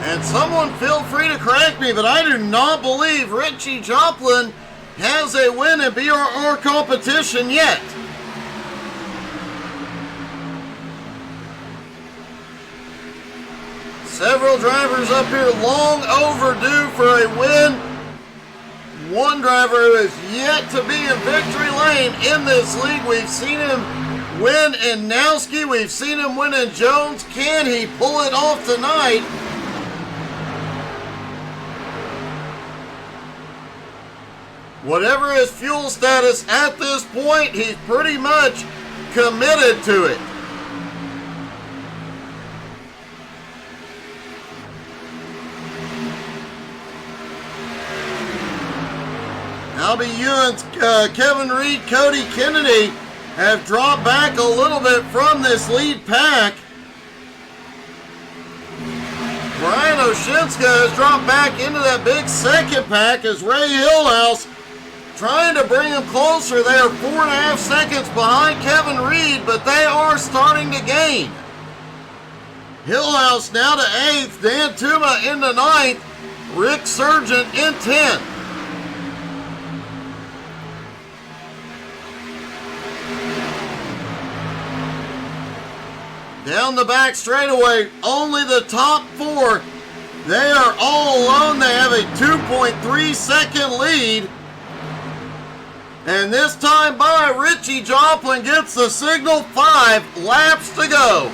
And someone feel free to correct me, but I do not believe Richie Joplin has a win in BRR competition yet. Several drivers up here long overdue for a win. One driver who is yet to be in victory lane in this league. We've seen him win in Nowski. We've seen him win in Jones. Can he pull it off tonight? Whatever his fuel status at this point, he's pretty much committed to it. Albie Ewan, Kevin Reed, Cody Kennedy have dropped back a little bit from this lead pack. Brian Oshinska has dropped back into that big second pack as Ray Hillhouse trying to bring him closer. They are 4.5 seconds behind Kevin Reed, but they are starting to gain. Hillhouse now to 8th, Dan Tuma into 9th, Rick Sargent in 10th. Down the back straightaway, only the top 4. They are all alone. They have a 2.3 second lead. And this time by, Richie Joplin gets the signal. 5 laps to go.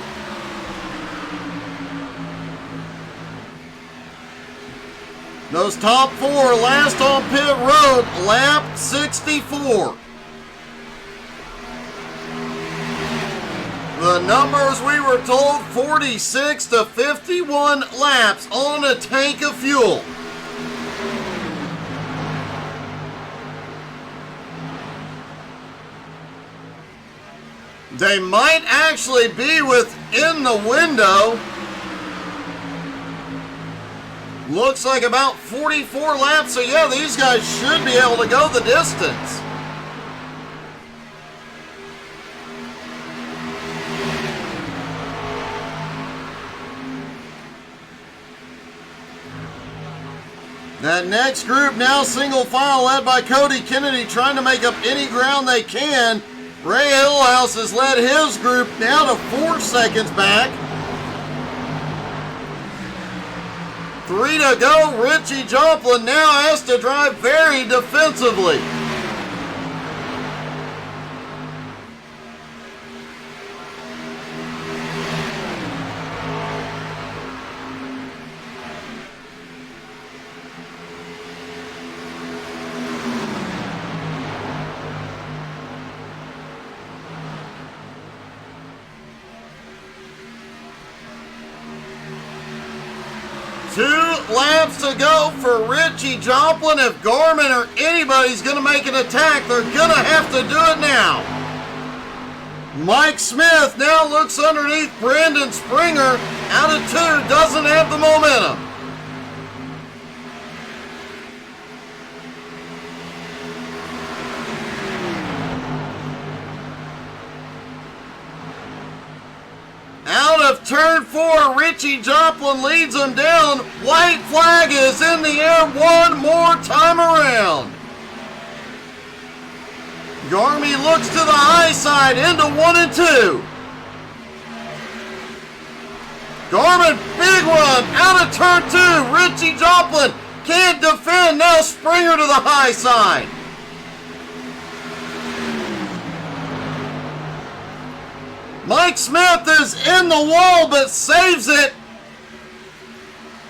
Those top 4 last on pit road, lap 64. The numbers we were told, 46 to 51 laps on a tank of fuel. They might actually be within the window. Looks like about 44 laps, so yeah, these guys should be able to go the distance. That next group now single file led by Cody Kennedy trying to make up any ground they can. Ray Hillhouse has led his group now to 4 seconds back. 3 to go. Richie Joplin now has to drive very defensively. Two laps to go for Richie Joplin. If Gorman or anybody's going to make an attack, they're going to have to do it now. Mike Smith now looks underneath Brandon Springer. Out of 2, doesn't have the momentum. Out of turn 4, Richie Joplin leads him down. White flag is in the air one more time around. Garmy looks to the high side into 1 and 2. Garmin, big run out of turn 2. Richie Joplin can't defend. Now Springer to the high side. Mike Smith is in the wall but saves it.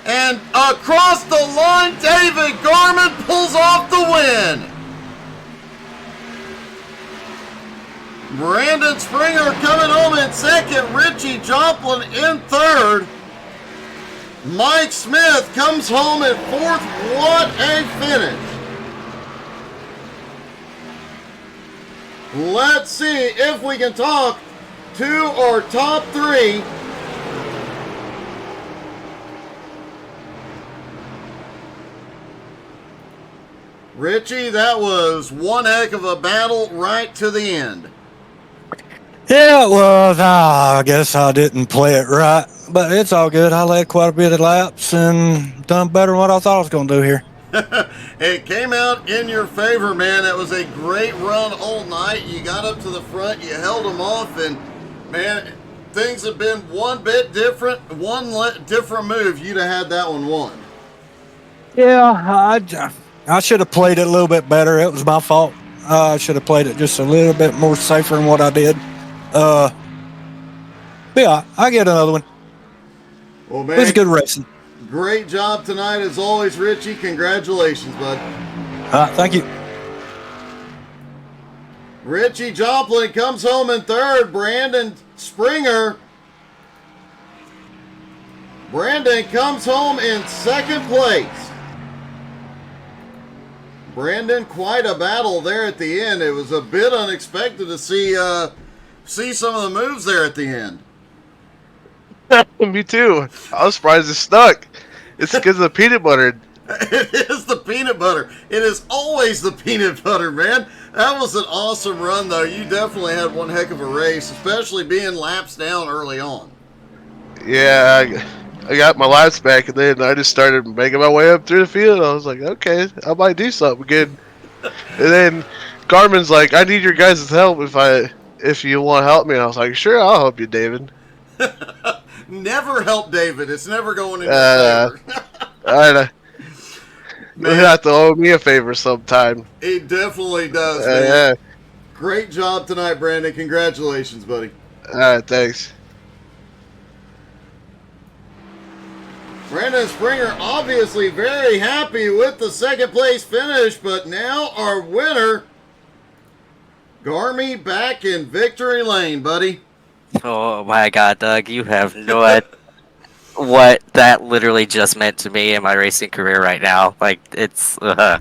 And across the line, David Garmin pulls off the win. Brandon Springer coming home in second. Richie Joplin in third. Mike Smith comes home in fourth. What a finish. Let's see if we can talk to our top 3. Richie, that was one heck of a battle right to the end. Yeah, it was. I guess I didn't play it right, but it's all good. I led quite a bit of laps and done better than what I thought I was going to do here. It came out in your favor, man. It was a great run all night. You got up to the front, you held them off, and man, things have been one bit different. Different move, you'd have had that one won. Yeah, I should have played it a little bit better. It was my fault. I should have played it just a little bit more safer than what I did. But yeah, I get another one. Well, man, it was good racing. Great job tonight as always, Richie. Congratulations, bud. Thank you. Richie Joplin comes home in third. Brandon Springer. Brandon comes home in second place. Brandon, quite a battle there at the end. It was a bit unexpected to see some of the moves there at the end. Me too. I was surprised it stuck. It's because of the peanut butter. It is the peanut butter. It is always the peanut butter, man. That was an awesome run, though. You definitely had one heck of a race, especially being laps down early on. Yeah, I got my laps back, and then I just started making my way up through the field. I was like, okay, I might do something good. And then Garmin's like, I need your guys' help if you want to help me. And I was like, sure, I'll help you, David. Never help David. It's never going in your favor. I know. You have to owe me a favor sometime. He definitely does, man. Yeah. Great job tonight, Brandon. Congratulations, buddy. All right, thanks. Brandon Springer obviously very happy with the second place finish, but now our winner, Garmy, back in victory lane, buddy. Oh my God, Doug, you have no idea what that literally just meant to me in my racing career right now. Like, it's, I'm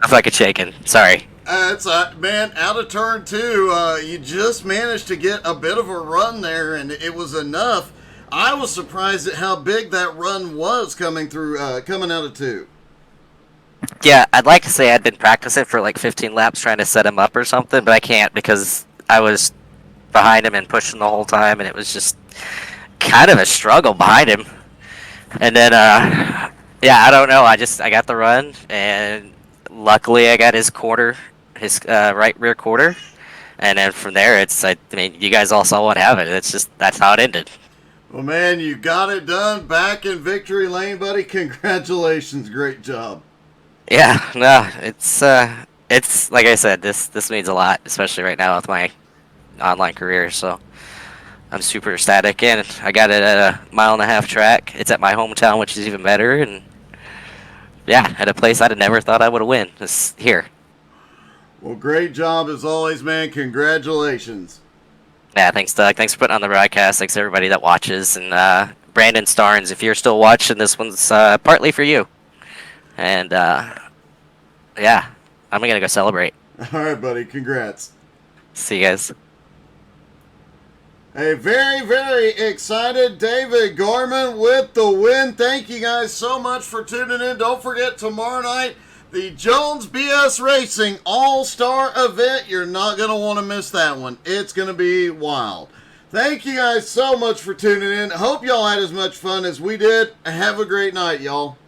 fucking shaking. Sorry. It's man, out of turn 2, you just managed to get a bit of a run there, and it was enough. I was surprised at how big that run was coming out of 2. Yeah, I'd like to say I'd been practicing for like 15 laps trying to set him up or something, but I can't because I was behind him and pushing the whole time, and it was just kind of a struggle behind him. And then Yeah, I don't know. I got the run, and luckily I got his quarter, his right rear quarter, and then from there I mean, you guys all saw what happened. That's how it ended. Well, man, you got it done back in victory lane, buddy. Congratulations. Great job. Yeah, no, it's like I said, this means a lot, especially right now with my online career. So I'm super ecstatic, and I got it at a 1.5 mile track. It's at my hometown, which is even better, and yeah, at a place I'd have never thought I would have win. It's here. Well, great job as always, man. Congratulations. Yeah, thanks, Doug. Thanks for putting on the broadcast. Thanks to everybody that watches, and Brandon Starnes, if you're still watching, this one's partly for you. And yeah, I'm gonna go celebrate. All right, buddy. Congrats. See you guys. Hey, very, very excited. David Gorman with the win. Thank you guys so much for tuning in. Don't forget, tomorrow night, the Jones BS Racing All-Star event. You're not going to want to miss that one. It's going to be wild. Thank you guys so much for tuning in. Hope y'all had as much fun as we did. Have a great night, y'all.